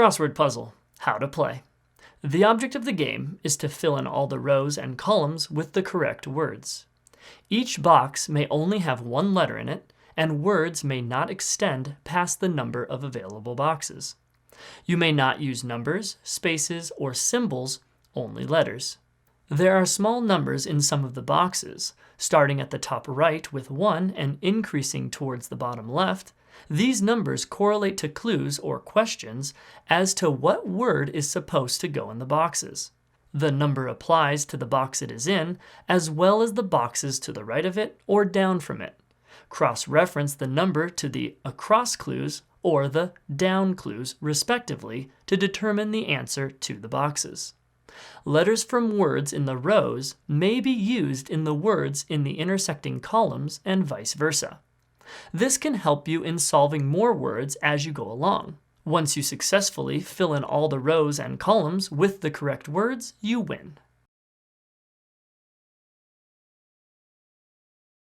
Crossword puzzle. How to play. The object of the game is to fill in all the rows and columns with the correct words. Each box may only have one letter in it, and words may not extend past the number of available boxes. You may not use numbers, spaces, or symbols, only letters. There are small numbers in some of the boxes, starting at the top right with 1 and increasing towards the bottom left. These numbers correlate to clues or questions as to what word is supposed to go in the boxes. The number applies to the box it is in, as well as the boxes to the right of it or down from it. Cross-reference the number to the across clues or the down clues, respectively, to determine the answer to the boxes. Letters from words in the rows may be used in the words in the intersecting columns and vice versa. This can help you in solving more words as you go along. Once you successfully fill in all the rows and columns with the correct words, you win.